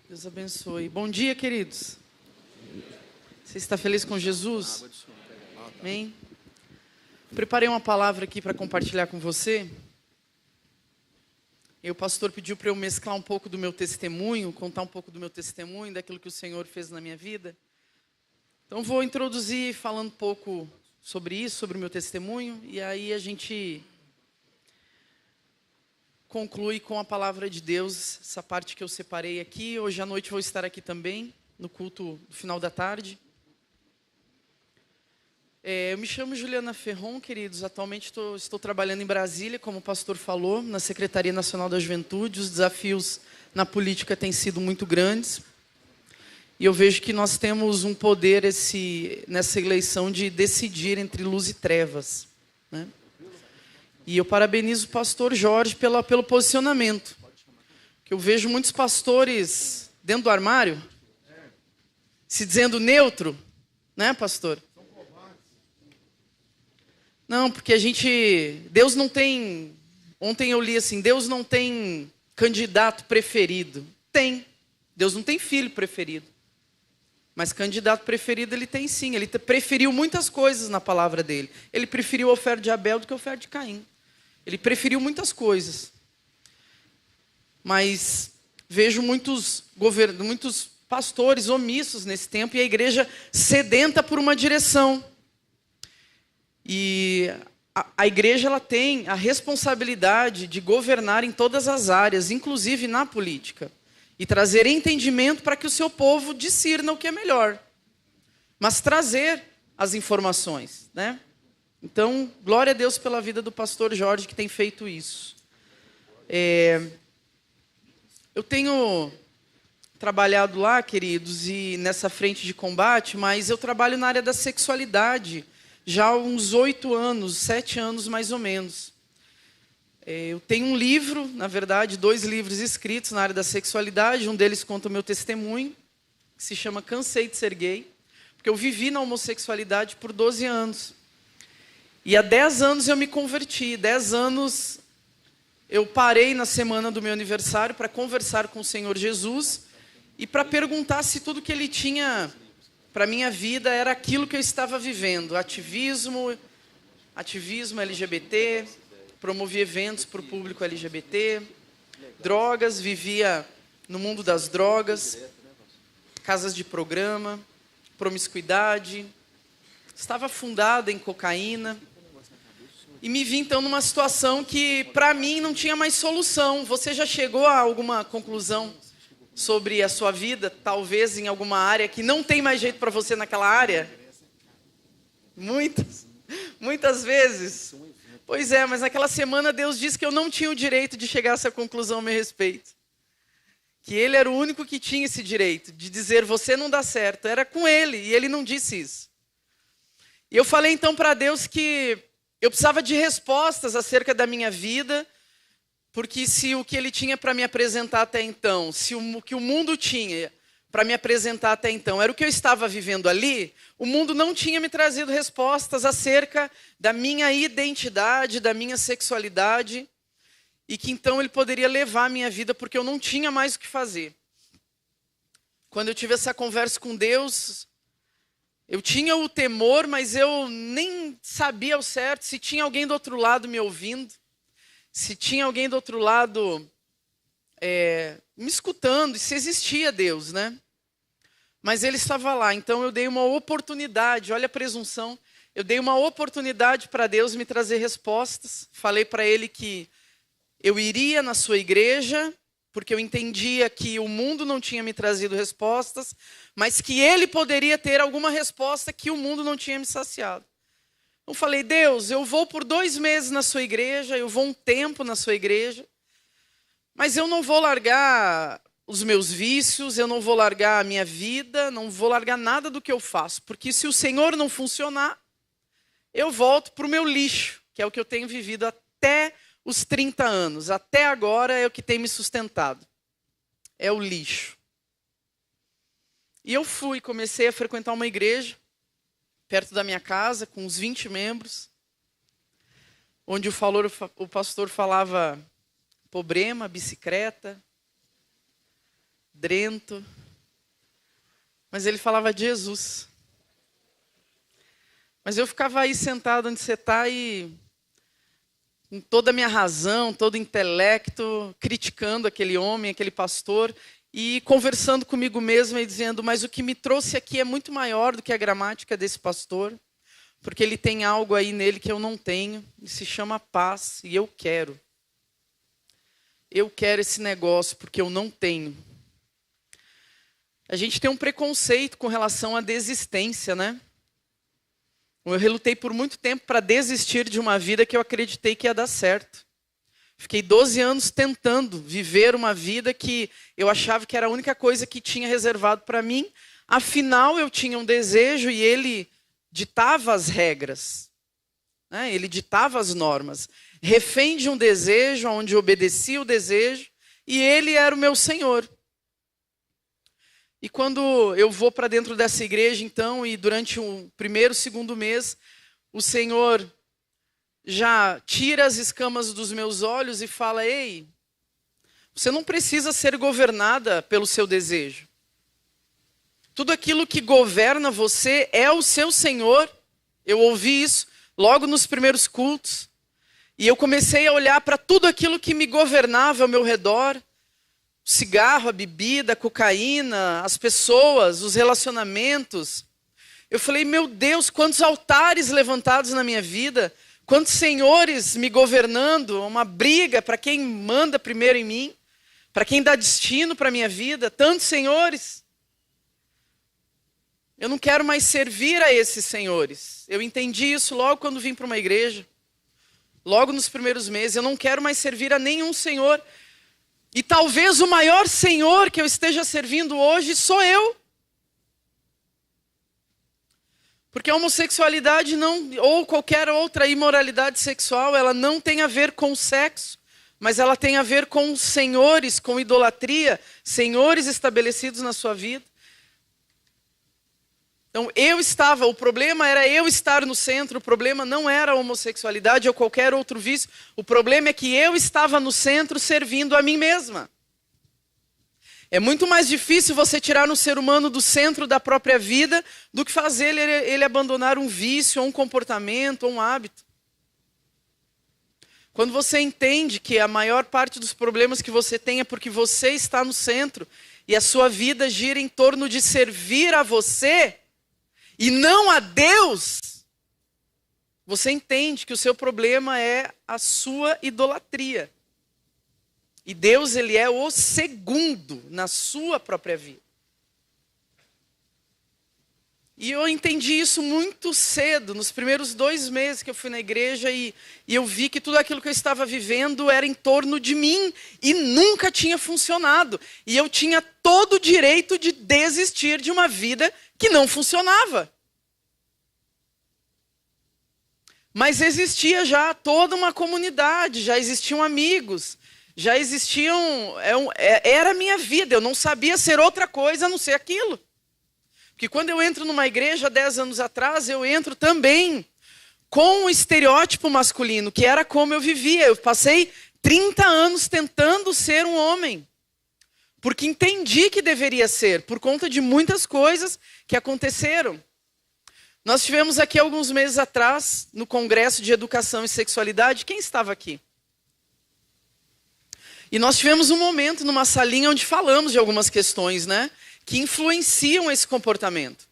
Deus abençoe. Bom dia, queridos. Você está feliz com Jesus? Amém? Preparei uma palavra aqui para compartilhar com você. E o pastor pediu para eu mesclar um pouco do meu testemunho, contar um pouco do meu testemunho, daquilo que o Senhor fez na minha vida. Então vou introduzir falando um pouco sobre isso, sobre o meu testemunho, e aí a gente conclui com a palavra de Deus, essa parte que eu separei aqui. Hoje à noite vou estar aqui também, no culto do final da tarde. Eu me chamo Juliana Ferron, queridos. Atualmente estou trabalhando em Brasília, como o pastor falou, na Secretaria Nacional da Juventude. Os desafios na política têm sido muito grandes. E eu vejo que nós temos um poder nessa eleição de decidir entre luz e trevas, né? E eu parabenizo o pastor Jorge pelo posicionamento. Que eu vejo muitos pastores dentro do armário, se dizendo neutro, né, pastor? Não, porque Deus não tem, ontem eu li assim, Deus não tem candidato preferido. Tem. Deus não tem filho preferido. Mas candidato preferido ele tem sim. Ele preferiu muitas coisas na palavra dele. Ele preferiu a oferta de Abel do que a oferta de Caim. Ele preferiu muitas coisas. Mas vejo muitos pastores omissos nesse tempo e a igreja sedenta por uma direção. E a igreja ela tem a responsabilidade de governar em todas as áreas, inclusive na política. E trazer entendimento para que o seu povo discirna o que é melhor. Mas trazer as informações, né? Então, glória a Deus pela vida do pastor Jorge que tem feito isso. Eu tenho trabalhado lá, queridos, e nessa frente de combate, mas eu trabalho na área da sexualidade já há uns 7 anos mais ou menos. Eu tenho um livro, na verdade, 2 livros escritos na área da sexualidade. Um deles conta o meu testemunho, que se chama Cansei de Ser Gay, porque eu vivi na homossexualidade por 12 anos. E há 10 anos eu me converti. 10 anos eu parei na semana do meu aniversário para conversar com o Senhor Jesus e para perguntar se tudo que Ele tinha para a minha vida era aquilo que eu estava vivendo. Ativismo LGBT, promovia eventos para o público LGBT, drogas, vivia no mundo das drogas, casas de programa, promiscuidade, estava afundada em cocaína. E me vi então numa situação que para mim não tinha mais solução. Você já chegou a alguma conclusão sobre a sua vida, talvez em alguma área que não tem mais jeito para você naquela área? Muitas vezes. Pois é, mas naquela semana Deus disse que eu não tinha o direito de chegar a essa conclusão a meu respeito. Que Ele era o único que tinha esse direito de dizer, você não dá certo. Era com Ele, e Ele não disse isso. E eu falei então para Deus que eu precisava de respostas acerca da minha vida, porque se o que Ele tinha para me apresentar até então, se o que o mundo tinha para me apresentar até então era o que eu estava vivendo ali, o mundo não tinha me trazido respostas acerca da minha identidade, da minha sexualidade, e que então Ele poderia levar a minha vida, porque eu não tinha mais o que fazer. Quando eu tive essa conversa com Deus, eu tinha o temor, mas eu nem sabia ao certo se tinha alguém do outro lado me ouvindo, se tinha alguém do outro lado me escutando, e se existia Deus, né? Mas Ele estava lá, então eu dei uma oportunidade, olha a presunção, eu dei uma oportunidade para Deus me trazer respostas. Falei para Ele que eu iria na sua igreja, porque eu entendia que o mundo não tinha me trazido respostas, mas que Ele poderia ter alguma resposta que o mundo não tinha me saciado. Eu falei, Deus, eu vou por 2 meses na sua igreja, eu vou um tempo na sua igreja, mas eu não vou largar os meus vícios, eu não vou largar a minha vida, não vou largar nada do que eu faço, porque se o Senhor não funcionar, eu volto para o meu lixo, que é o que eu tenho vivido até os 30 anos. Até agora é o que tem me sustentado. É o lixo. E eu comecei a frequentar uma igreja, perto da minha casa, com uns 20 membros, onde o pastor falava problema, bicicleta, amedrento. Mas ele falava de Jesus. Mas eu ficava aí sentado onde você está e, com toda a minha razão, todo o intelecto, criticando aquele homem, aquele pastor, e conversando comigo mesmo e dizendo, mas o que me trouxe aqui é muito maior do que a gramática desse pastor, porque ele tem algo aí nele que eu não tenho, e se chama paz, e eu quero. Eu quero esse negócio porque eu não tenho. A gente tem um preconceito com relação à desistência, né? Eu relutei por muito tempo para desistir de uma vida que eu acreditei que ia dar certo. Fiquei 12 anos tentando viver uma vida que eu achava que era a única coisa que tinha reservado para mim. Afinal, eu tinha um desejo e ele ditava as regras, né? Ele ditava as normas. Refém de um desejo, onde eu obedecia o desejo, e ele era o meu Senhor. E quando eu vou para dentro dessa igreja, então, e durante o primeiro, segundo mês, o Senhor já tira as escamas dos meus olhos e fala, ei, você não precisa ser governada pelo seu desejo. Tudo aquilo que governa você é o seu Senhor. Eu ouvi isso logo nos primeiros cultos. E eu comecei a olhar para tudo aquilo que me governava ao meu redor. O cigarro, a bebida, a cocaína, as pessoas, os relacionamentos. Eu falei, meu Deus, quantos altares levantados na minha vida. Quantos senhores me governando. Uma briga para quem manda primeiro em mim. Para quem dá destino para a minha vida. Tantos senhores. Eu não quero mais servir a esses senhores. Eu entendi isso logo quando vim para uma igreja. Logo nos primeiros meses. Eu não quero mais servir a nenhum senhor. E talvez o maior senhor que eu esteja servindo hoje sou eu. Porque a homossexualidade não, ou qualquer outra imoralidade sexual, ela não tem a ver com sexo. Mas ela tem a ver com senhores, com idolatria. Senhores estabelecidos na sua vida. Então, o problema era eu estar no centro, o problema não era a homossexualidade ou qualquer outro vício, o problema é que eu estava no centro servindo a mim mesma. É muito mais difícil você tirar um ser humano do centro da própria vida do que fazer ele abandonar um vício, ou um comportamento, ou um hábito. Quando você entende que a maior parte dos problemas que você tem é porque você está no centro e a sua vida gira em torno de servir a você, e não a Deus, você entende que o seu problema é a sua idolatria. E Deus, ele é o segundo na sua própria vida. E eu entendi isso muito cedo, nos primeiros 2 meses que eu fui na igreja, e eu vi que tudo aquilo que eu estava vivendo era em torno de mim, e nunca tinha funcionado. E eu tinha todo o direito de desistir de uma vida que não funcionava. Mas existia já toda uma comunidade, já existiam amigos, já existiam... Era a minha vida, eu não sabia ser outra coisa a não ser aquilo. Porque quando eu entro numa igreja 10 anos atrás, eu entro também com o estereótipo masculino, que era como eu vivia. Eu passei 30 anos tentando ser um homem. Porque entendi que deveria ser, por conta de muitas coisas que aconteceram. Nós tivemos aqui alguns meses atrás, no Congresso de Educação e Sexualidade. Quem estava aqui? E nós tivemos um momento numa salinha onde falamos de algumas questões, né? Que influenciam esse comportamento.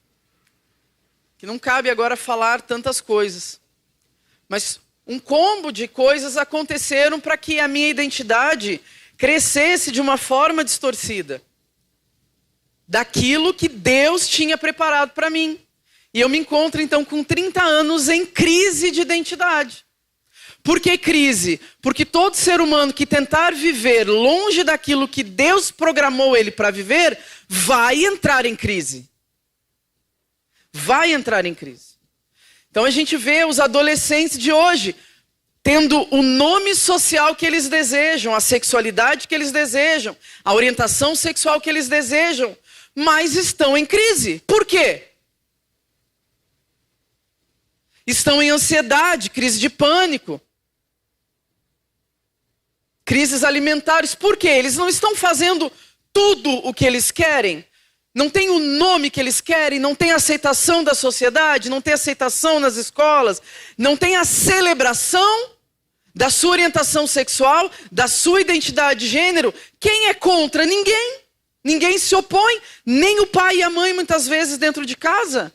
Que não cabe agora falar tantas coisas. Mas um combo de coisas aconteceram para que a minha identidade crescesse de uma forma distorcida. Daquilo que Deus tinha preparado para mim. E eu me encontro então com 30 anos em crise de identidade. Por que crise? Porque todo ser humano que tentar viver longe daquilo que Deus programou ele para viver, vai entrar em crise. Vai entrar em crise. Então a gente vê os adolescentes de hoje tendo o nome social que eles desejam, a sexualidade que eles desejam, a orientação sexual que eles desejam, mas estão em crise. Por quê? Estão em ansiedade, crise de pânico. Crises alimentares. Por quê? Eles não estão fazendo tudo o que eles querem, não tem o nome que eles querem, não tem aceitação da sociedade, não tem aceitação nas escolas, não tem a celebração da sua orientação sexual, da sua identidade de gênero, quem é contra? Ninguém. Ninguém se opõe, nem o pai e a mãe muitas vezes dentro de casa.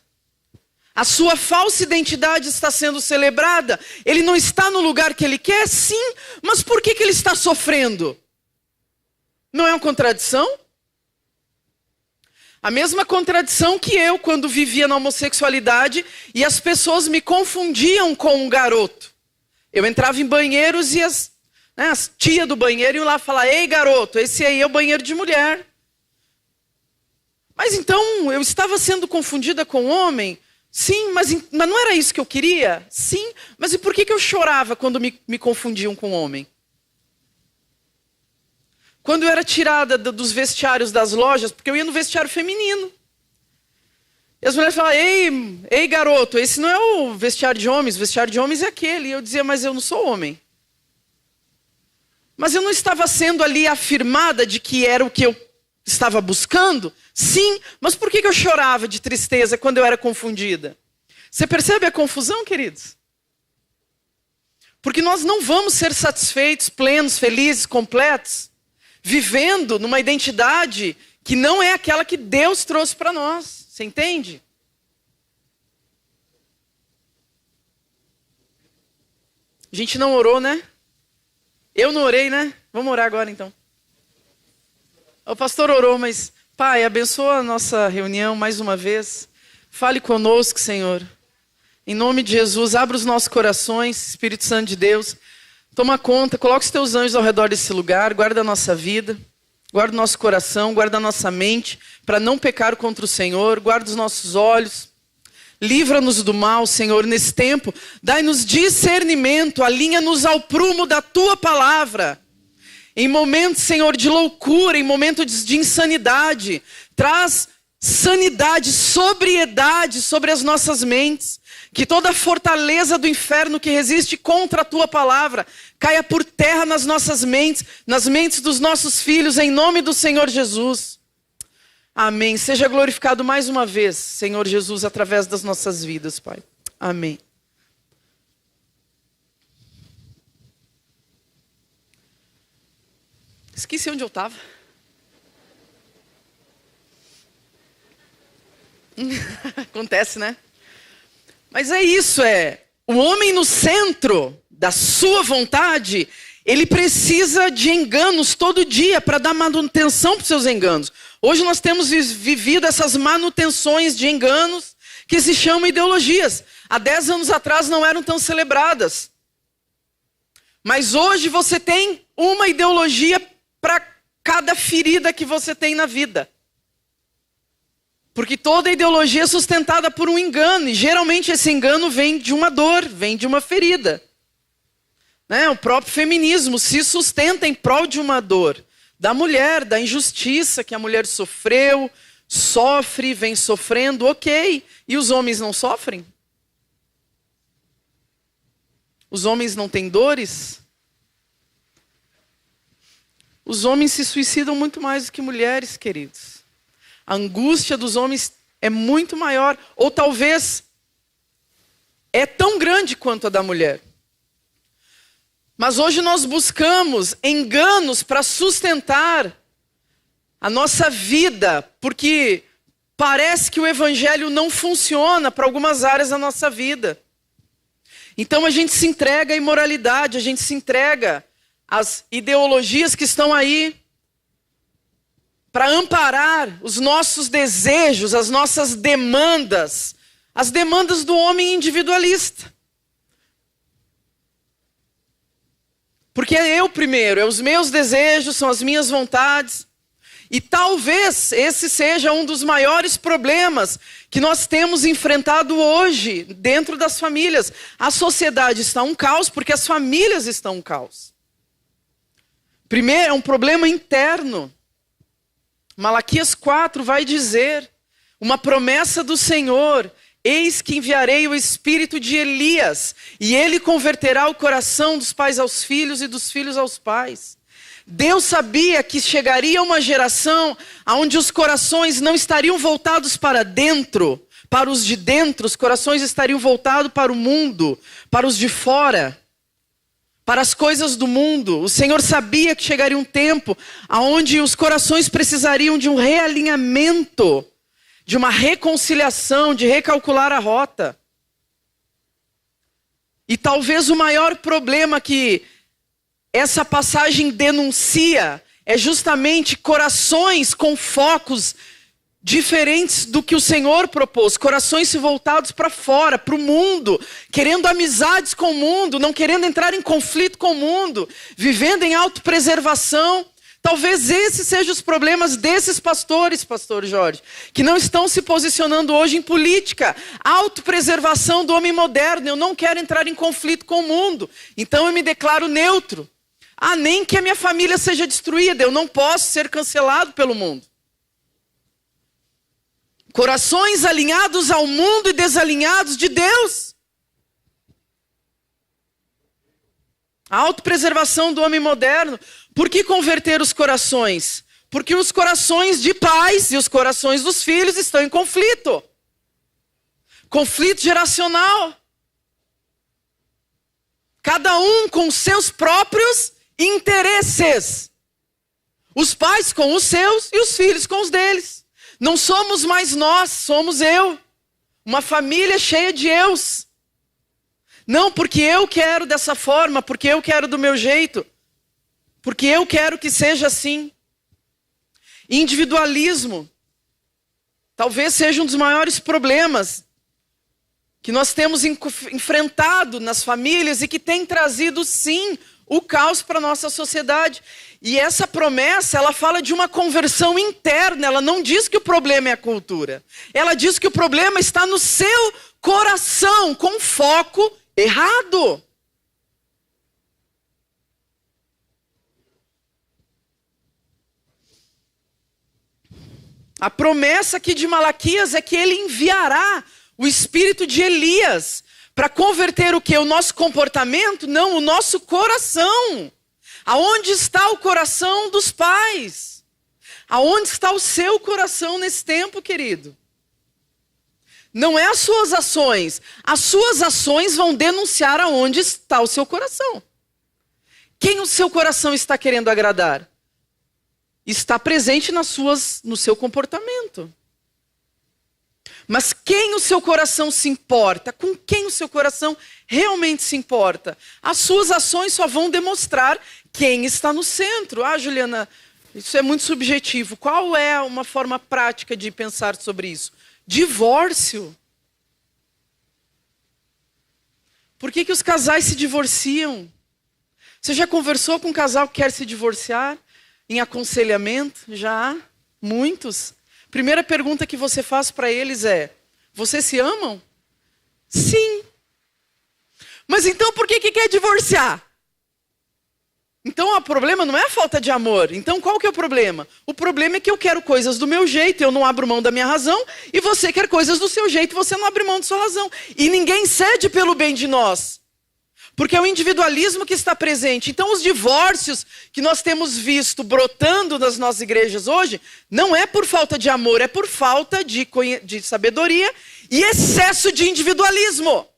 A sua falsa identidade está sendo celebrada. Ele não está no lugar que ele quer? Sim, mas por que ele está sofrendo? Não é uma contradição? A mesma contradição que eu quando vivia na homossexualidade e as pessoas me confundiam com um garoto. Eu entrava em banheiros e as tias do banheiro iam lá falar: ei garoto, esse aí é o banheiro de mulher. Mas então eu estava sendo confundida com homem? Sim, mas não era isso que eu queria? Sim, mas e por que eu chorava quando me confundiam com homem? Quando eu era tirada dos vestiários das lojas, porque eu ia no vestiário feminino. E as mulheres falavam: ei garoto, esse não é o vestiário de homens, o vestiário de homens é aquele. E eu dizia: mas eu não sou homem. Mas eu não estava sendo ali afirmada de que era o que eu estava buscando? Sim, mas por que eu chorava de tristeza quando eu era confundida? Você percebe a confusão, queridos? Porque nós não vamos ser satisfeitos, plenos, felizes, completos, vivendo numa identidade que não é aquela que Deus trouxe para nós. Você entende? A gente não orou, né? Eu não orei, né? Vamos orar agora então. O pastor orou, mas Pai, abençoa a nossa reunião mais uma vez. Fale conosco, Senhor. Em nome de Jesus, abra os nossos corações, Espírito Santo de Deus. Toma conta, coloca os teus anjos ao redor desse lugar, guarda a nossa vida, guarda o nosso coração, guarda a nossa mente, para não pecar contra o Senhor, guarda os nossos olhos. Livra-nos do mal, Senhor, nesse tempo. Dai-nos discernimento, alinha-nos ao prumo da Tua palavra. Em momentos, Senhor, de loucura, em momentos de insanidade, traz sanidade, sobriedade sobre as nossas mentes. Que toda a fortaleza do inferno que resiste contra a Tua palavra caia por terra nas nossas mentes, nas mentes dos nossos filhos, em nome do Senhor Jesus. Amém. Seja glorificado mais uma vez, Senhor Jesus, através das nossas vidas, Pai. Amém. Esqueci onde eu estava. Acontece, né? Mas é isso, o homem no centro da sua vontade, ele precisa de enganos todo dia para dar manutenção para os seus enganos. Hoje nós temos vivido essas manutenções de enganos que se chamam ideologias. Há 10 anos atrás não eram tão celebradas. Mas hoje você tem uma ideologia para cada ferida que você tem na vida. Porque toda ideologia é sustentada por um engano. E geralmente esse engano vem de uma dor, vem de uma ferida. O próprio feminismo se sustenta em prol de uma dor. Da mulher, da injustiça que a mulher sofreu, sofre, vem sofrendo, ok. E os homens não sofrem? Os homens não têm dores? Os homens se suicidam muito mais do que mulheres, queridos. A angústia dos homens é muito maior, ou talvez é tão grande quanto a da mulher. Mas hoje nós buscamos enganos para sustentar a nossa vida, porque parece que o evangelho não funciona para algumas áreas da nossa vida. Então a gente se entrega à imoralidade, a gente se entrega às ideologias que estão aí para amparar os nossos desejos, as nossas demandas, as demandas do homem individualista. Porque é eu primeiro, é os meus desejos, são as minhas vontades. E talvez esse seja um dos maiores problemas que nós temos enfrentado hoje dentro das famílias. A sociedade está um caos porque as famílias estão um caos. Primeiro, é um problema interno. Malaquias 4 vai dizer, uma promessa do Senhor: eis que enviarei o espírito de Elias, e ele converterá o coração dos pais aos filhos e dos filhos aos pais. Deus sabia que chegaria uma geração onde os corações não estariam voltados para dentro, para os de dentro, os corações estariam voltados para o mundo, para os de fora, para as coisas do mundo. O Senhor sabia que chegaria um tempo onde os corações precisariam de um realinhamento, de uma reconciliação, de recalcular a rota. E talvez o maior problema que essa passagem denuncia é justamente corações com focos diferentes do que o Senhor propôs. Corações voltados para fora, para o mundo, querendo amizades com o mundo, não querendo entrar em conflito com o mundo, vivendo em autopreservação. Talvez esses sejam os problemas desses pastores, pastor Jorge, que não estão se posicionando hoje em política. Autopreservação do homem moderno. Eu não quero entrar em conflito com o mundo, então eu me declaro neutro. Nem que a minha família seja destruída, eu não posso ser cancelado pelo mundo. Corações alinhados ao mundo e desalinhados de Deus. A autopreservação do homem moderno. Por que converter os corações? Porque os corações de pais e os corações dos filhos estão em conflito. Conflito geracional. Cada um com seus próprios interesses. Os pais com os seus e os filhos com os deles. Não somos mais nós, somos eu. Uma família cheia de eus. Não porque eu quero dessa forma, porque eu quero do meu jeito. Porque eu quero que seja assim. Individualismo. Talvez seja um dos maiores problemas que nós temos enfrentado nas famílias e que tem trazido, sim, o caos para a nossa sociedade. E essa promessa, ela fala de uma conversão interna. Ela não diz que o problema é a cultura. Ela diz que o problema está no seu coração, com foco errado. A promessa aqui de Malaquias é que ele enviará o espírito de Elias para converter o quê? O nosso comportamento? Não, o nosso coração. Aonde está o coração dos pais? Aonde está o seu coração nesse tempo, querido? Não é as suas ações. As suas ações vão denunciar aonde está o seu coração. Quem o seu coração está querendo agradar? Está presente no seu comportamento. Mas quem o seu coração se importa? Com quem o seu coração realmente se importa? As suas ações só vão demonstrar quem está no centro. Juliana, isso é muito subjetivo. Qual é uma forma prática de pensar sobre isso? Divórcio. Por que os casais se divorciam? Você já conversou com um casal que quer se divorciar? Em aconselhamento? Já há muitos. Primeira pergunta que você faz para eles é: vocês se amam? Sim. Mas então por que quer divorciar? Então o problema não é a falta de amor. Então qual que é o problema? O problema é que eu quero coisas do meu jeito, eu não abro mão da minha razão, e você quer coisas do seu jeito, você não abre mão da sua razão. E ninguém cede pelo bem de nós. Porque é o individualismo que está presente. Então os divórcios que nós temos visto brotando nas nossas igrejas hoje, não é por falta de amor, é por falta de sabedoria e excesso de individualismo.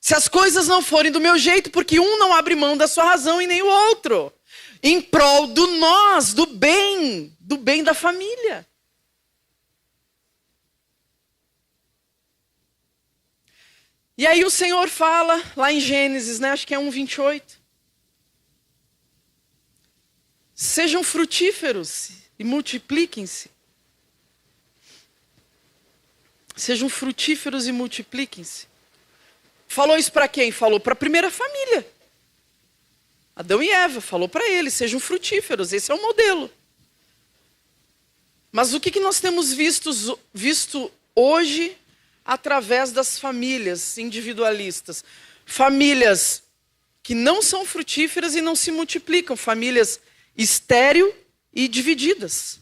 Se as coisas não forem do meu jeito, porque um não abre mão da sua razão e nem o outro. Em prol do nós, do bem da família. E aí o Senhor fala, lá em Gênesis, acho que é 1:28. Sejam frutíferos e multipliquem-se. Sejam frutíferos e multipliquem-se. Falou isso para quem? Falou para a primeira família. Adão e Eva, falou para eles, sejam frutíferos, esse é o modelo. Mas o que nós temos visto hoje através das famílias individualistas? Famílias que não são frutíferas e não se multiplicam, famílias estéril e divididas.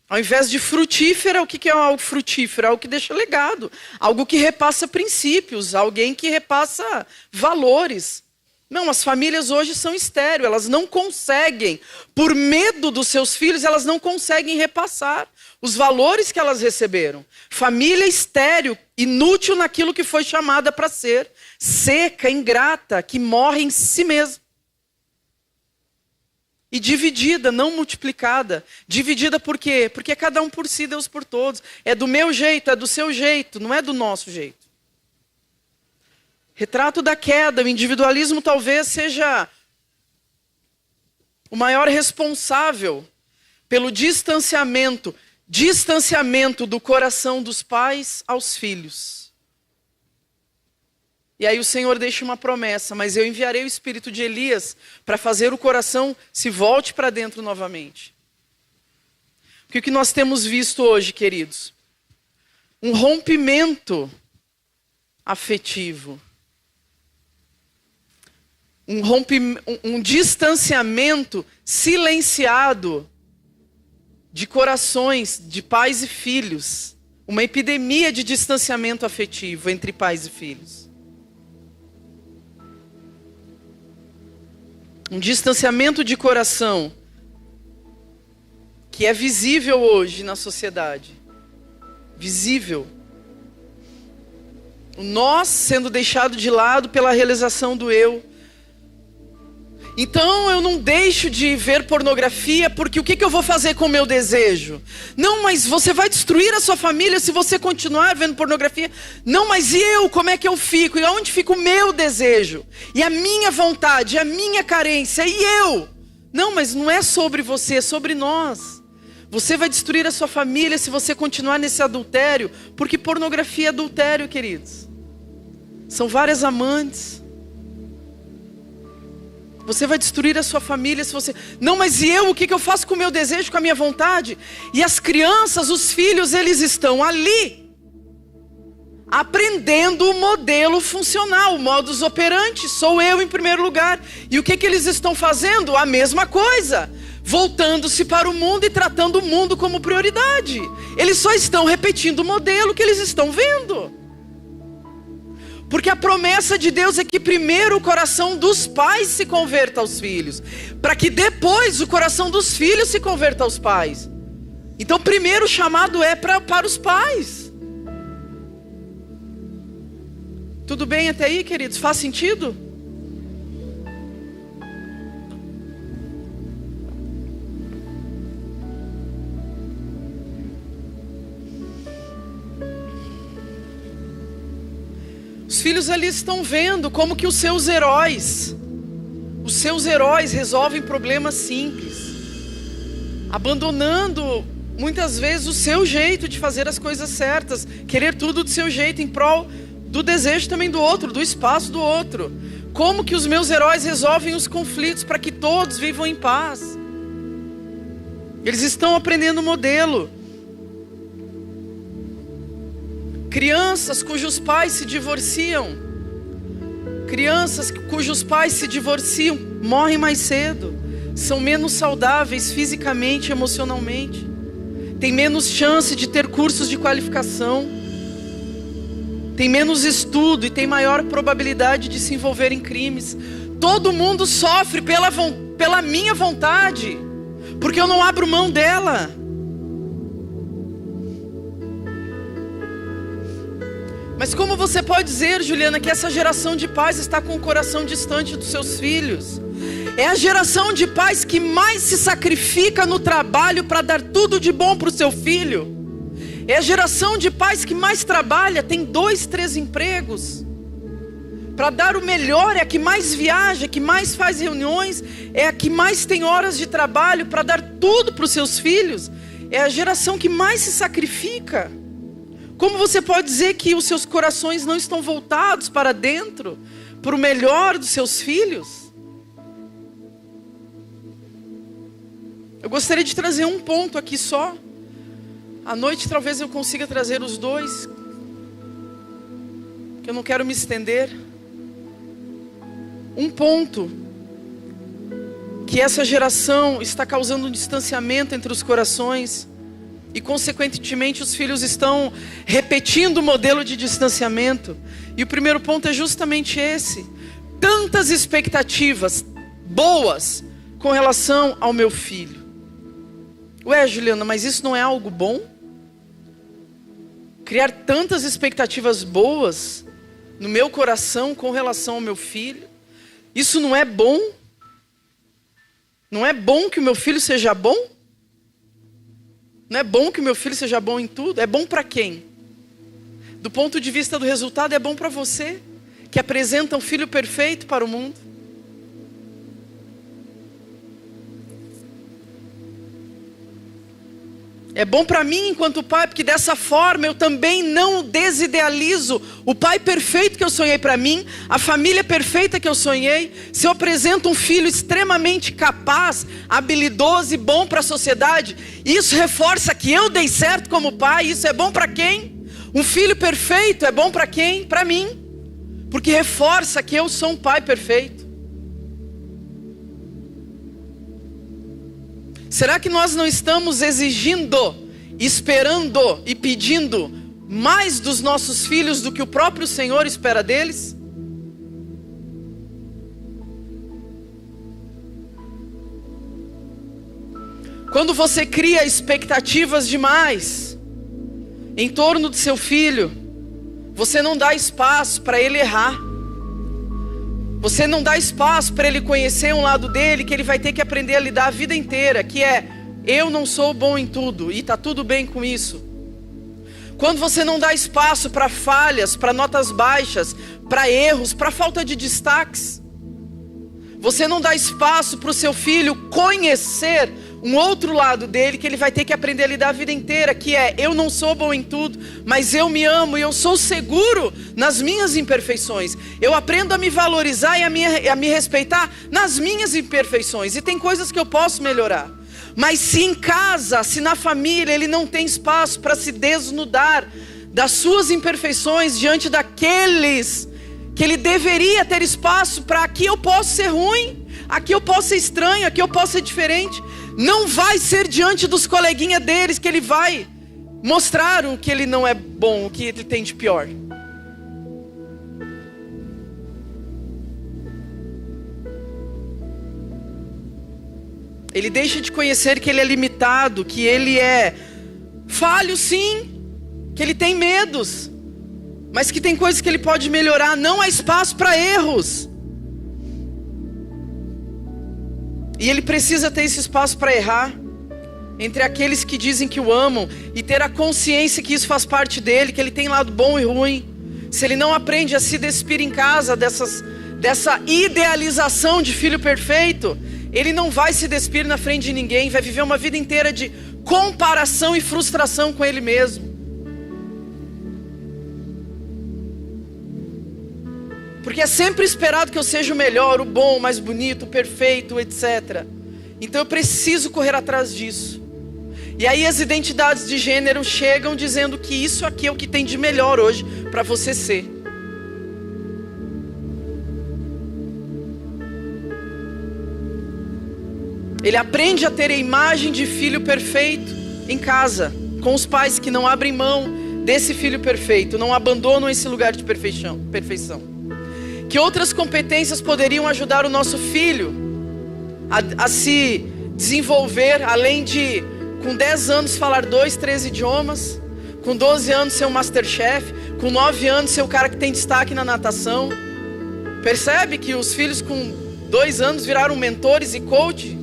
Ao invés de frutífera, o que é algo frutífero? Algo que deixa legado, algo que repassa princípios, alguém que repassa valores. Não, as famílias hoje são estéreis, elas não conseguem, por medo dos seus filhos, elas não conseguem repassar os valores que elas receberam. Família estéril, inútil naquilo que foi chamada para ser, seca, ingrata, que morre em si mesma. E dividida, não multiplicada. Dividida por quê? Porque é cada um por si, Deus por todos. É do meu jeito, é do seu jeito, não é do nosso jeito. Retrato da queda, o individualismo talvez seja o maior responsável pelo distanciamento do coração dos pais aos filhos. E aí o Senhor deixa uma promessa, mas eu enviarei o espírito de Elias para fazer o coração se volte para dentro novamente. Porque o que nós temos visto hoje, queridos? Um rompimento afetivo. Um distanciamento silenciado de corações de pais e filhos. Uma epidemia de distanciamento afetivo entre pais e filhos. Um distanciamento de coração que é visível hoje na sociedade. Visível. O nós sendo deixado de lado pela realização do eu. Então eu não deixo de ver pornografia porque o que eu vou fazer com o meu desejo? Não, mas você vai destruir a sua família se você continuar vendo pornografia. Não, mas e eu? Como é que eu fico? E aonde fica o meu desejo? E a minha vontade, a minha carência? E eu? Não, mas não é sobre você, é sobre nós. Você vai destruir a sua família se você continuar nesse adultério. Porque pornografia é adultério, queridos. São várias amantes. Você vai destruir a sua família se você... Não, mas e eu? O que eu faço com o meu desejo, com a minha vontade? E as crianças, os filhos, eles estão ali aprendendo o modelo funcional, o modus operandi. Sou eu em primeiro lugar. E o que eles estão fazendo? A mesma coisa. Voltando-se para o mundo e tratando o mundo como prioridade. Eles só estão repetindo o modelo que eles estão vendo. Porque a promessa de Deus é que primeiro o coração dos pais se converta aos filhos, para que depois o coração dos filhos se converta aos pais. Então primeiro o chamado é para os pais. Tudo bem até aí, queridos? Faz sentido? Os filhos ali estão vendo como que os seus heróis resolvem problemas simples, abandonando muitas vezes o seu jeito de fazer as coisas certas, querer tudo do seu jeito em prol do desejo também do outro, do espaço do outro. Como que os meus heróis resolvem os conflitos para que todos vivam em paz? Eles estão aprendendo o modelo. Crianças cujos pais se divorciam. Crianças cujos pais se divorciam morrem mais cedo. São menos saudáveis fisicamente e emocionalmente. Têm menos chance de ter cursos de qualificação. Têm menos estudo e têm maior probabilidade de se envolver em crimes. Todo mundo sofre pela minha vontade, porque eu não abro mão dela. Mas como você pode dizer, Juliana, que essa geração de pais está com o coração distante dos seus filhos? É a geração de pais que mais se sacrifica no trabalho para dar tudo de bom para o seu filho. É a geração de pais que mais trabalha, tem 2, 3 empregos. Para dar o melhor, é a que mais viaja, é a que mais faz reuniões, é a que mais tem horas de trabalho para dar tudo para os seus filhos. É a geração que mais se sacrifica. Como você pode dizer que os seus corações não estão voltados para dentro, para o melhor dos seus filhos? Eu gostaria de trazer um ponto aqui só. À noite talvez eu consiga trazer os 2, que eu não quero me estender. Um ponto que essa geração está causando um distanciamento entre os corações E consequentemente os filhos estão repetindo o modelo de distanciamento. E o primeiro ponto é justamente esse. Tantas expectativas boas com relação ao meu filho. Ué, Juliana, mas isso não é algo bom? Criar tantas expectativas boas no meu coração com relação ao meu filho. Isso não é bom? Não é bom que o meu filho seja bom? Não é bom que o meu filho seja bom em tudo? É bom para quem? Do ponto de vista do resultado, é bom para você, que apresenta um filho perfeito para o mundo. É bom para mim enquanto pai, porque dessa forma eu também não desidealizo o pai perfeito que eu sonhei para mim, a família perfeita que eu sonhei. Se eu apresento um filho extremamente capaz, habilidoso e bom para a sociedade, isso reforça que eu dei certo como pai. Isso é bom para quem? Um filho perfeito é bom para quem? Para mim, porque reforça que eu sou um pai perfeito. Será que nós não estamos exigindo, esperando e pedindo mais dos nossos filhos do que o próprio Senhor espera deles? Quando você cria expectativas demais em torno do seu filho, você não dá espaço para ele errar. Você não dá espaço para ele conhecer um lado dele que ele vai ter que aprender a lidar a vida inteira, que é, eu não sou bom em tudo, e está tudo bem com isso. Quando você não dá espaço para falhas, para notas baixas, para erros, para falta de destaques. Você não dá espaço para o seu filho conhecer um outro lado dele que ele vai ter que aprender a lidar a vida inteira, que é, eu não sou bom em tudo, mas eu me amo e eu sou seguro nas minhas imperfeições. Eu aprendo a me valorizar e a me respeitar nas minhas imperfeições. E tem coisas que eu posso melhorar. Mas se em casa, se na família ele não tem espaço para se desnudar das suas imperfeições diante daqueles que ele deveria ter espaço para, aqui eu posso ser ruim, aqui eu posso ser estranho, aqui eu posso ser diferente. Não vai ser diante dos coleguinhas deles que ele vai mostrar o que ele não é bom, o que ele tem de pior. Ele deixa de conhecer que ele é limitado, que ele é falho sim, que ele tem medos, mas que tem coisas que ele pode melhorar. Não há espaço para erros. E ele precisa ter esse espaço para errar. Entre aqueles que dizem que o amam. E ter a consciência que isso faz parte dele. Que ele tem lado bom e ruim. Se ele não aprende a se despir em casa dessa idealização de filho perfeito, ele não vai se despir na frente de ninguém. Vai viver uma vida inteira de comparação e frustração com ele mesmo. Porque é sempre esperado que eu seja o melhor, o bom, o mais bonito, o perfeito, etc. Então eu preciso correr atrás disso. E aí as identidades de gênero chegam dizendo que isso aqui é o que tem de melhor hoje para você ser. Ele aprende a ter a imagem de filho perfeito em casa, com os pais que não abrem mão desse filho perfeito, não abandonam esse lugar de perfeição. Que outras competências poderiam ajudar o nosso filho a se desenvolver, além de, com 10 anos, falar 2, 3 idiomas, com 12 anos ser um Masterchef, com 9 anos ser o cara que tem destaque na natação. Percebe que os filhos com 2 anos viraram mentores e coach?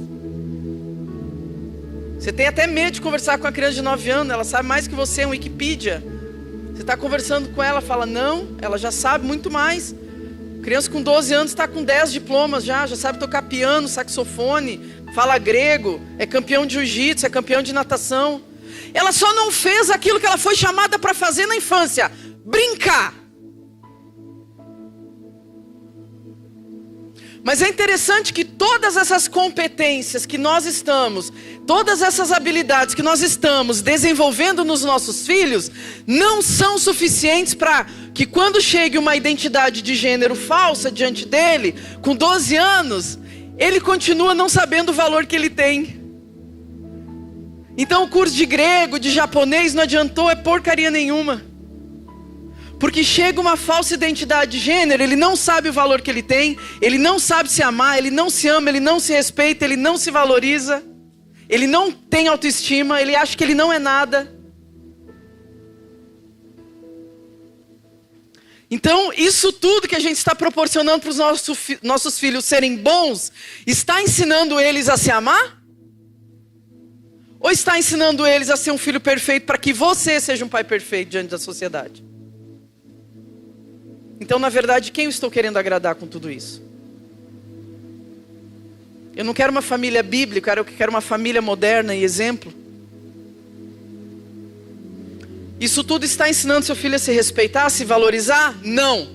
Você tem até medo de conversar com a criança de 9 anos, ela sabe mais que você, é um Wikipedia. Você está conversando com ela, fala não, ela já sabe muito mais. Criança com 12 anos está com 10 diplomas já sabe tocar piano, saxofone, fala grego, é campeão de jiu-jitsu, é campeão de natação. Ela só não fez aquilo que ela foi chamada para fazer na infância, brincar. Mas é interessante que todas essas competências que nós estamos, todas essas habilidades que nós estamos desenvolvendo nos nossos filhos, não são suficientes para que quando chegue uma identidade de gênero falsa diante dele, com 12 anos, ele continua não sabendo o valor que ele tem. Então o curso de grego, de japonês não adiantou, é porcaria nenhuma. Porque chega uma falsa identidade de gênero, ele não sabe o valor que ele tem, ele não sabe se amar, ele não se ama, ele não se respeita, ele não se valoriza, ele não tem autoestima, ele acha que ele não é nada. Então, isso tudo que a gente está proporcionando para os nossos filhos serem bons, está ensinando eles a se amar? Ou está ensinando eles a ser um filho perfeito para que você seja um pai perfeito diante da sociedade? Então, na verdade, quem eu estou querendo agradar com tudo isso? Eu não quero uma família bíblica, eu quero uma família moderna e exemplo. Isso tudo está ensinando seu filho a se respeitar, a se valorizar? Não.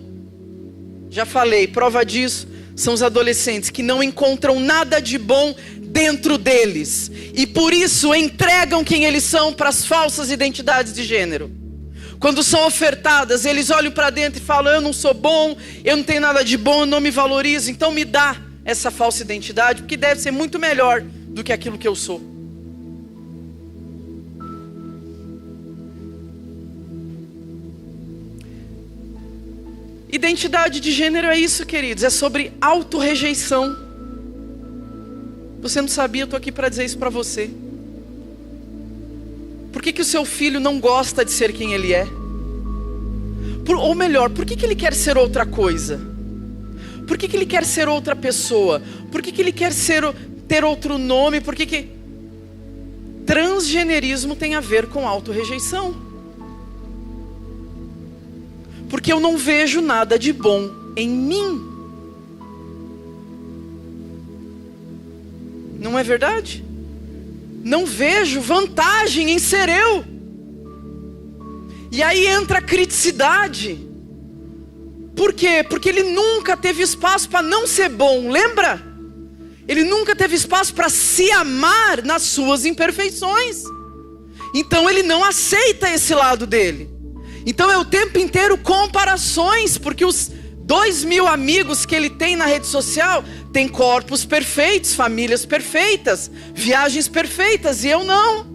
Já falei, prova disso são os adolescentes que não encontram nada de bom dentro deles. E por isso entregam quem eles são para as falsas identidades de gênero. Quando são ofertadas, eles olham para dentro e falam: eu não sou bom, eu não tenho nada de bom, eu não me valorizo. Então me dá essa falsa identidade, porque deve ser muito melhor do que aquilo que eu sou. Identidade de gênero é isso, queridos, é sobre autorrejeição. Você não sabia, eu estou aqui para dizer isso para você. Por que o seu filho não gosta de ser quem ele é? Ou melhor, por que ele quer ser outra coisa? Por que ele quer ser outra pessoa? Por que ele quer ter outro nome? Por que transgenerismo tem a ver com autorrejeição? Porque eu não vejo nada de bom em mim. Não é verdade? Não vejo vantagem em ser eu. E aí entra a criticidade. Por quê? Porque ele nunca teve espaço para não ser bom, lembra? Ele nunca teve espaço para se amar nas suas imperfeições. Então ele não aceita esse lado dele. Então é o tempo inteiro comparações, porque os 2.000 amigos que ele tem na rede social têm corpos perfeitos, famílias perfeitas, viagens perfeitas, e eu não.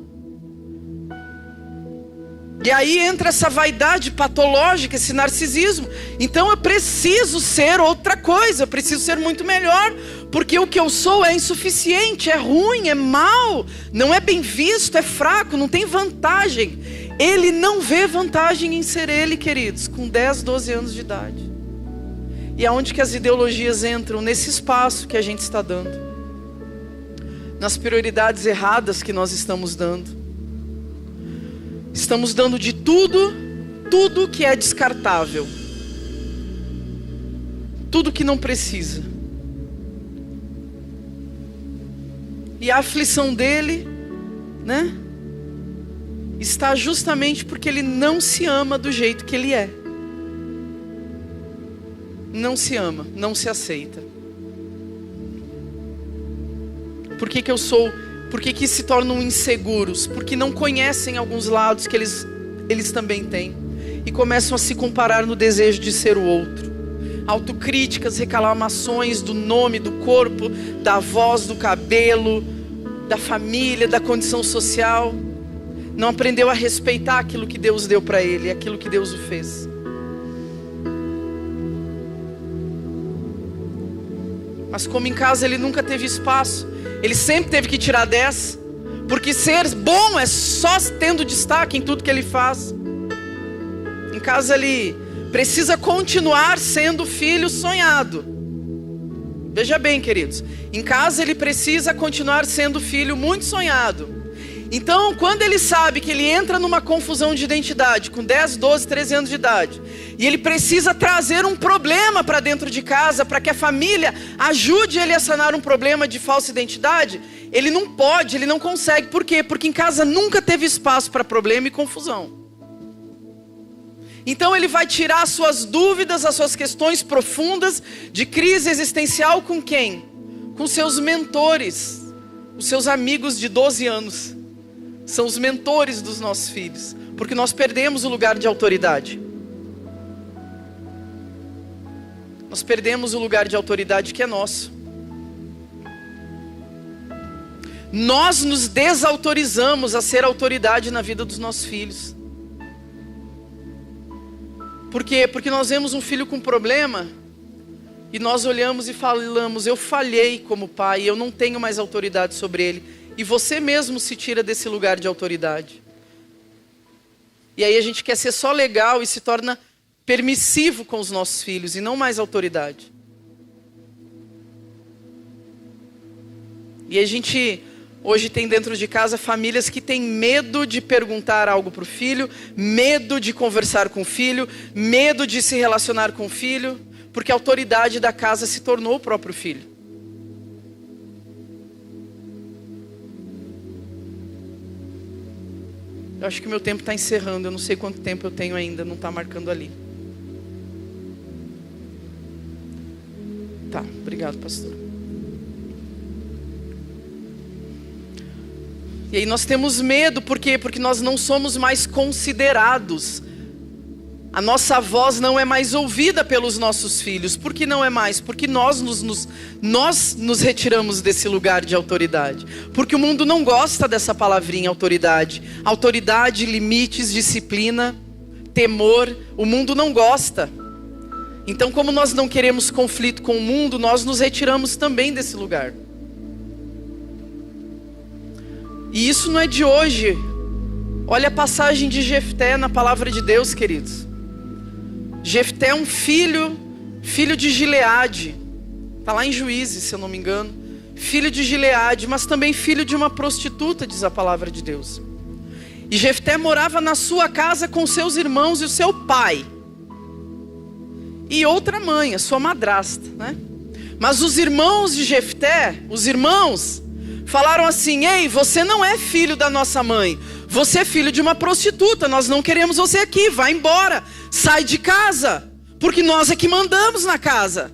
E aí entra essa vaidade patológica, esse narcisismo. Então eu preciso ser outra coisa, eu preciso ser muito melhor, porque o que eu sou é insuficiente, é ruim, é mau, não é bem visto, é fraco, não tem vantagem. Ele não vê vantagem em ser ele, queridos, com 10, 12 anos de idade. E aonde que as ideologias entram? Nesse espaço que a gente está dando, nas prioridades erradas que nós estamos dando. Estamos dando de tudo que é descartável, tudo que não precisa. E a aflição dele, né, está justamente porque ele não se ama do jeito que ele é. Não se ama, não se aceita. Por que eu sou... Por que se tornam inseguros? Porque não conhecem alguns lados que eles também têm. E começam a se comparar no desejo de ser o outro. Autocríticas, reclamações do nome, do corpo, da voz, do cabelo, da família, da condição social. Não aprendeu a respeitar aquilo que Deus deu para ele, aquilo que Deus o fez. Mas como em casa ele nunca teve espaço, ele sempre teve que tirar 10, porque ser bom é só tendo destaque em tudo que ele faz. Em casa ele precisa continuar sendo filho sonhado. Veja bem, queridos, em casa ele precisa continuar sendo filho muito sonhado. Então, quando ele sabe que ele entra numa confusão de identidade com 10, 12, 13 anos de idade, e ele precisa trazer um problema para dentro de casa, para que a família ajude ele a sanar um problema de falsa identidade, ele não pode, ele não consegue. Por quê? Porque em casa nunca teve espaço para problema e confusão. Então ele vai tirar as suas dúvidas, as suas questões profundas de crise existencial com quem? Com seus mentores, os seus amigos de 12 anos. São os mentores dos nossos filhos, porque nós perdemos o lugar de autoridade. Nós perdemos o lugar de autoridade que é nosso. nós nos desautorizamos a ser autoridade na vida dos nossos filhos. Por quê? Porque nós vemos um filho com problema e nós olhamos e falamos: eu falhei como pai, eu não tenho mais autoridade sobre ele. E você mesmo se tira desse lugar de autoridade. E aí a gente quer ser só legal e se torna permissivo com os nossos filhos e não mais autoridade. E a gente hoje tem dentro de casa famílias que têm medo de perguntar algo para o filho, medo de conversar com o filho, medo de se relacionar com o filho, porque a autoridade da casa se tornou o próprio filho. Eu acho que meu tempo está encerrando, eu não sei quanto tempo eu tenho ainda, não está marcando ali. Tá, obrigado, pastor. E aí nós temos medo, por quê? Porque nós não somos mais considerados. A nossa voz não é mais ouvida pelos nossos filhos. Por que não é mais? Porque nós nos retiramos desse lugar de autoridade. Porque o mundo não gosta dessa palavrinha autoridade. Autoridade, limites, disciplina, temor. O mundo não gosta. Então, como nós não queremos conflito com o mundo, nós nos retiramos também desse lugar. E isso não é de hoje. Olha a passagem de Jefté na palavra de Deus, queridos. Jefté é um filho de Gileade. Está lá em Juízes, se eu não me engano. Filho de Gileade, mas também filho de uma prostituta, diz a palavra de Deus. E Jefté morava na sua casa com seus irmãos e o seu pai. E outra mãe, a sua madrasta, né? Mas os irmãos de Jefté, falaram assim: ei, você não é filho da nossa mãe. Você é filho de uma prostituta, nós não queremos você aqui, vai embora. Sai de casa, porque nós é que mandamos na casa.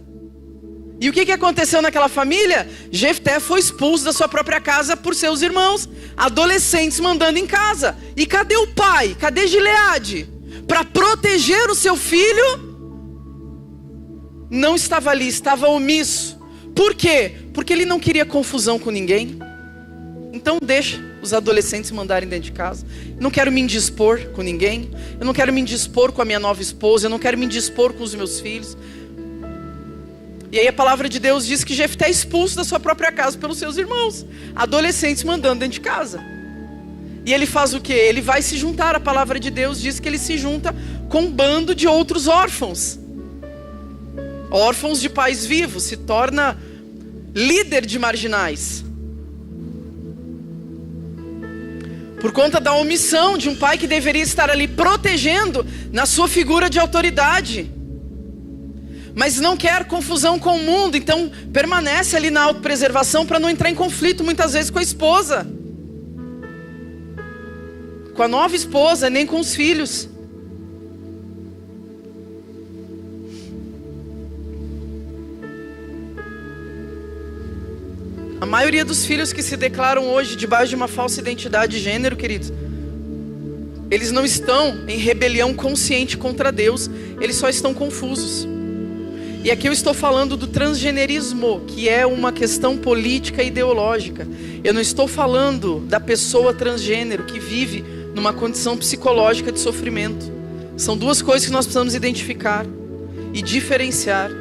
E o que aconteceu naquela família? Jefté foi expulso da sua própria casa por seus irmãos, adolescentes mandando em casa. E cadê o pai? Cadê Gileade? Para proteger o seu filho, não estava ali, estava omisso. Por quê? Porque ele não queria confusão com ninguém. Então deixa os adolescentes mandarem dentro de casa. Eu não quero me indispor com ninguém. Eu não quero me indispor com a minha nova esposa. Eu não quero me indispor com os meus filhos. E aí a palavra de Deus diz que Jefté é expulso da sua própria casa pelos seus irmãos, adolescentes mandando dentro de casa. E ele faz o quê? Ele vai se juntar. A palavra de Deus diz que ele se junta com um bando de outros órfãos. Órfãos de pais vivos. Se torna líder de marginais. Por conta da omissão de um pai que deveria estar ali protegendo na sua figura de autoridade. Mas não quer confusão com o mundo, então permanece ali na autopreservação para não entrar em conflito muitas vezes com a esposa. Com a nova esposa, nem com os filhos. A maioria dos filhos que se declaram hoje debaixo de uma falsa identidade de gênero, queridos, eles não estão em rebelião consciente contra Deus, eles só estão confusos. E aqui eu estou falando do transgenerismo, que é uma questão política e ideológica. Eu não estou falando da pessoa transgênero que vive numa condição psicológica de sofrimento. São duas coisas que nós precisamos identificar e diferenciar.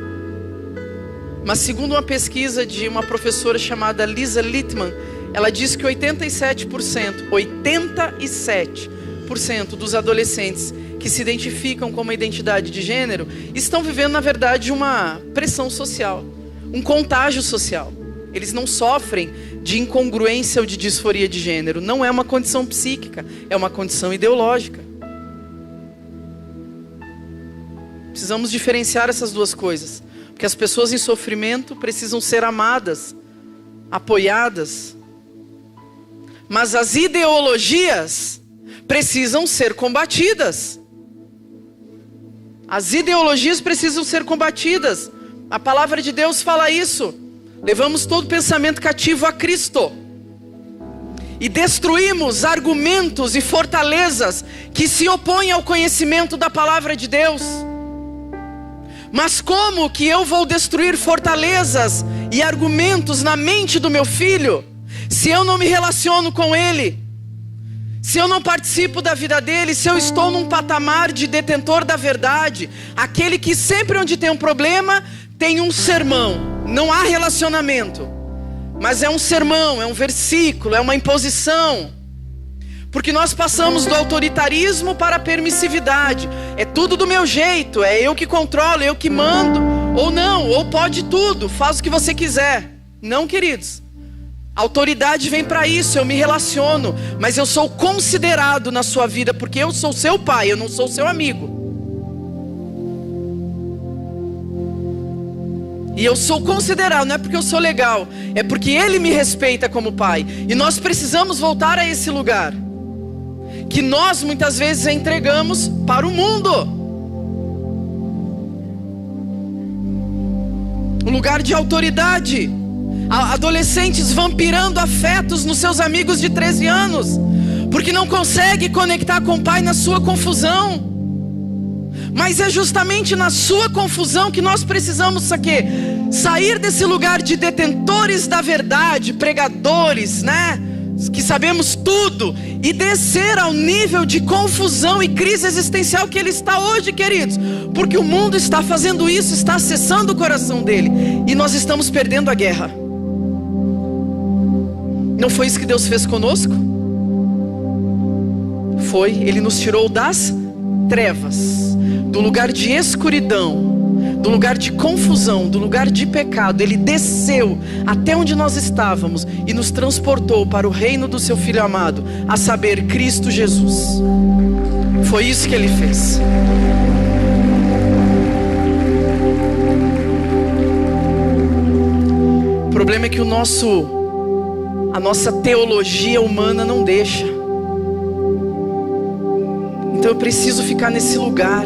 Mas segundo uma pesquisa de uma professora chamada Lisa Littman, ela diz que 87% dos adolescentes que se identificam com uma identidade de gênero estão vivendo, na verdade, uma pressão social, um contágio social. Eles não sofrem de incongruência ou de disforia de gênero. Não é uma condição psíquica, é uma condição ideológica. Precisamos diferenciar essas duas coisas. Porque as pessoas em sofrimento precisam ser amadas, apoiadas. Mas as ideologias precisam ser combatidas. As ideologias precisam ser combatidas. A palavra de Deus fala isso. Levamos todo pensamento cativo a Cristo. E destruímos argumentos e fortalezas que se opõem ao conhecimento da palavra de Deus. Mas como que eu vou destruir fortalezas e argumentos na mente do meu filho, se eu não me relaciono com Ele, se eu não participo da vida dele, se eu estou num patamar de detentor da verdade, aquele que sempre onde tem um problema, tem um sermão. Não há relacionamento, mas é um sermão, é um versículo, é uma imposição. Porque nós passamos do autoritarismo para a permissividade. É tudo do meu jeito, é eu que controlo, eu que mando. Ou não, ou pode tudo, faz o que você quiser. Não, queridos. A autoridade vem para isso, eu me relaciono, mas eu sou considerado na sua vida, porque eu sou seu pai, eu não sou seu amigo. E eu sou considerado, não é porque eu sou legal, é porque Ele me respeita como pai. E nós precisamos voltar a esse lugar, que nós muitas vezes entregamos para o mundo. Um lugar de autoridade. Adolescentes vampirando afetos nos seus amigos de 13 anos, porque não consegue conectar com o pai na sua confusão. Mas é justamente na sua confusão que nós precisamos sair desse lugar de detentores da verdade, pregadores, né? Que sabemos tudo, e descer ao nível de confusão e crise existencial que ele está hoje, queridos. Porque o mundo está fazendo isso, está acessando o coração dele, e nós estamos perdendo a guerra. Não foi isso que Deus fez conosco? Foi, Ele nos tirou das trevas, do lugar de escuridão, do lugar de confusão, do lugar de pecado. Ele desceu até onde nós estávamos e nos transportou para o reino do seu Filho amado, a saber, Cristo Jesus. Foi isso que Ele fez. O problema é que a nossa teologia humana não deixa. Então eu preciso ficar nesse lugar.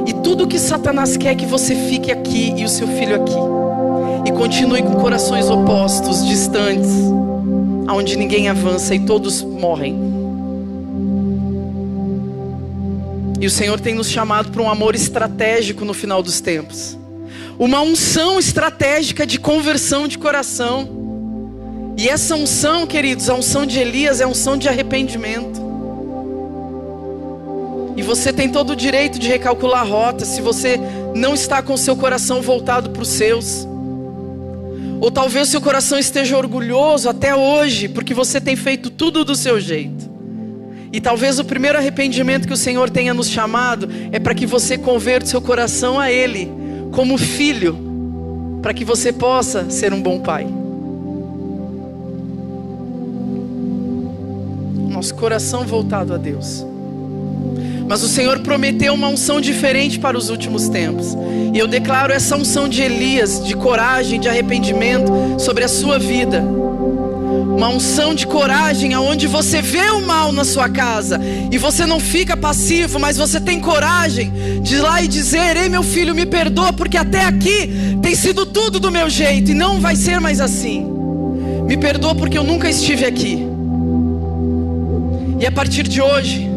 E tudo que Satanás quer é que você fique aqui e o seu filho aqui, e continue com corações opostos, distantes, aonde ninguém avança e todos morrem. E o Senhor tem nos chamado para um amor estratégico no final dos tempos. Uma unção estratégica de conversão de coração. E essa unção, queridos, a unção de Elias é a unção de arrependimento. E você tem todo o direito de recalcular a rota, se você não está com o seu coração voltado para os seus. Ou talvez o seu coração esteja orgulhoso até hoje, porque você tem feito tudo do seu jeito. E talvez o primeiro arrependimento que o Senhor tenha nos chamado é para que você converta o seu coração a Ele, como filho, para que você possa ser um bom pai. Nosso coração voltado a Deus. Mas o Senhor prometeu uma unção diferente para os últimos tempos. E eu declaro essa unção de Elias, de coragem, de arrependimento sobre a sua vida. Uma unção de coragem, aonde você vê o mal na sua casa e você não fica passivo, mas você tem coragem de ir lá e dizer: ei, meu filho, me perdoa, porque até aqui tem sido tudo do meu jeito e não vai ser mais assim. Me perdoa porque eu nunca estive aqui. E a partir de hoje,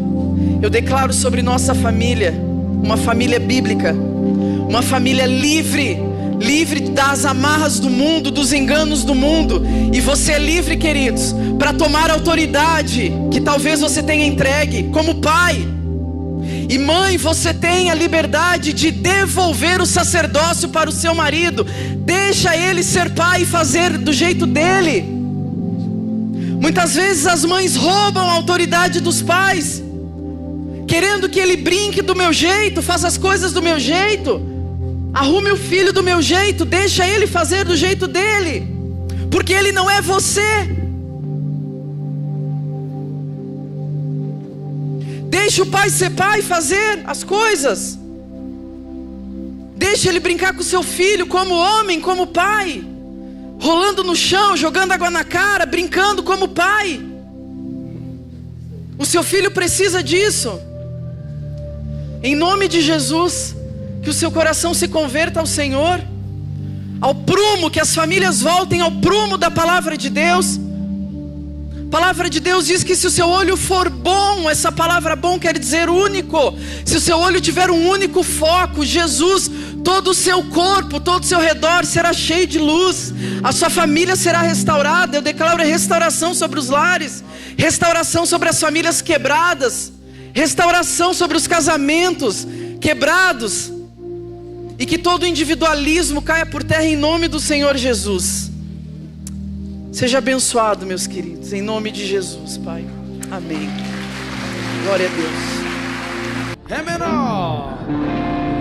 eu declaro sobre nossa família, uma família bíblica, uma família livre das amarras do mundo, dos enganos do mundo. E você é livre, queridos, para tomar a autoridade que talvez você tenha entregue como pai. E mãe, você tem a liberdade de devolver o sacerdócio para o seu marido. Deixa ele ser pai e fazer do jeito dele. Muitas vezes as mães roubam a autoridade dos pais, querendo que ele brinque do meu jeito, faça as coisas do meu jeito, arrume o filho do meu jeito, deixa ele fazer do jeito dele, porque ele não é você. Deixa o pai ser pai, fazer as coisas. Deixa ele brincar com o seu filho como homem, como pai, rolando no chão, jogando água na cara, brincando como pai. O seu filho precisa disso. Em nome de Jesus, que o seu coração se converta ao Senhor, ao prumo, que as famílias voltem ao prumo da palavra de Deus. A palavra de Deus diz que se o seu olho for bom, essa palavra bom quer dizer único. Se o seu olho tiver um único foco, Jesus, todo o seu corpo, todo o seu redor será cheio de luz. A sua família será restaurada. Eu declaro restauração sobre os lares, restauração sobre as famílias quebradas, restauração sobre os casamentos quebrados. E que todo individualismo caia por terra em nome do Senhor Jesus. Seja abençoado, meus queridos, em nome de Jesus, Pai. Amém. Glória a Deus. Ré menor.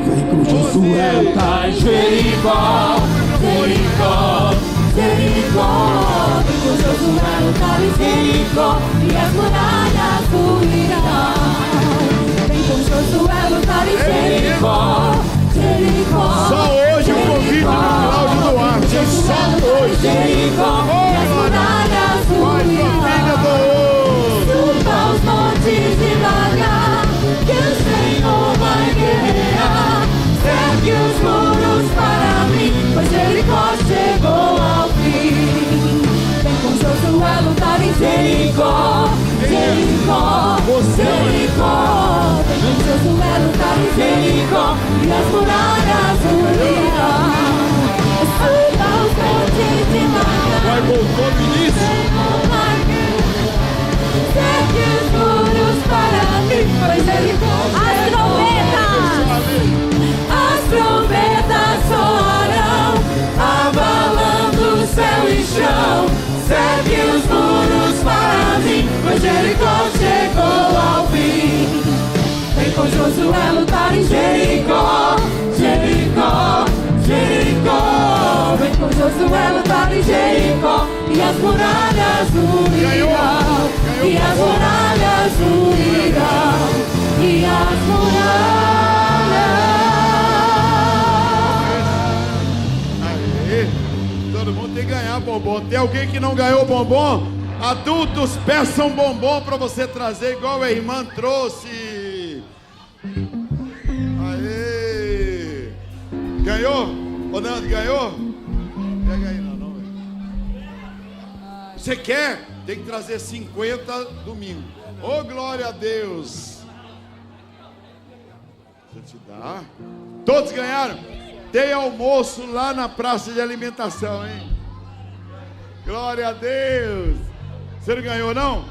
Vem com Josué, tá em Jericó, Jericó, Jericó. Vem com Josué, tá em Jericó, e as muralhas ruirão. Vem com Josué, tá em Jericó, Jericó. Só hoje o convite do Cláudio Duarte, hein? Só hoje. Jericó, e as muralhas ruirão. Suba os montes devagar, que o Senhor vai guerrear. Cerque os muros para mim, pois Jericó chegou ao fim. Vem com Josué lutar em Jericó, Jericó, Jericó. Vem com Josué lutar em Jericó, e as muralhas ruirão. Suba os montes devagar. Vai, voltou no início. Cerque os muros para mim, pois Jericó. As trombetas soarão, abalando o céu e chão. Cerque os muros para mim, pois Jericó chegou ao fim. Vem com Josué lutar em Jericó, Jericó, Jericó. Vem com Josué lutar em Jericó, e as muralhas ruirão, e as muralhas ruirão, e as muralhas. Aê, todo mundo tem que ganhar bombom. Tem alguém que não ganhou bombom? Adultos, peçam bombom para você trazer, igual a irmã trouxe. Aê! Ganhou? Ô Nando, ganhou? Pega aí, não. Você quer? Tem que trazer 50 domingo. Ô, glória a Deus! Deixa eu te dar. Todos ganharam? Tem almoço lá na praça de alimentação, hein? Glória a Deus! Você não ganhou, não?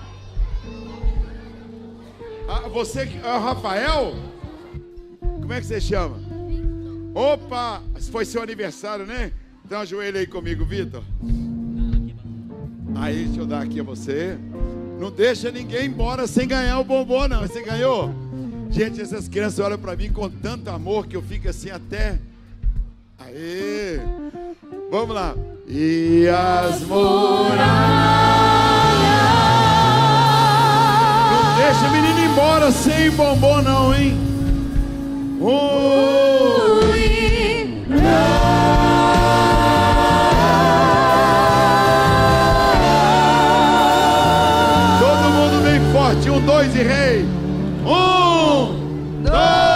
Ah, você é o Rafael? Como é que você chama? Opa! Foi seu aniversário, né? Então ajoelha aí comigo, Vitor. Aí, deixa eu dar aqui a você. Não deixa ninguém embora sem ganhar o bombom, não. Você ganhou? Gente, essas crianças olham pra mim com tanto amor que eu fico assim até... Aê! Vamos lá. E as muralhas... Não deixa a menina ir embora sem bombom, não, hein? Todo mundo bem forte. 1, 2 e rei. 1, 2...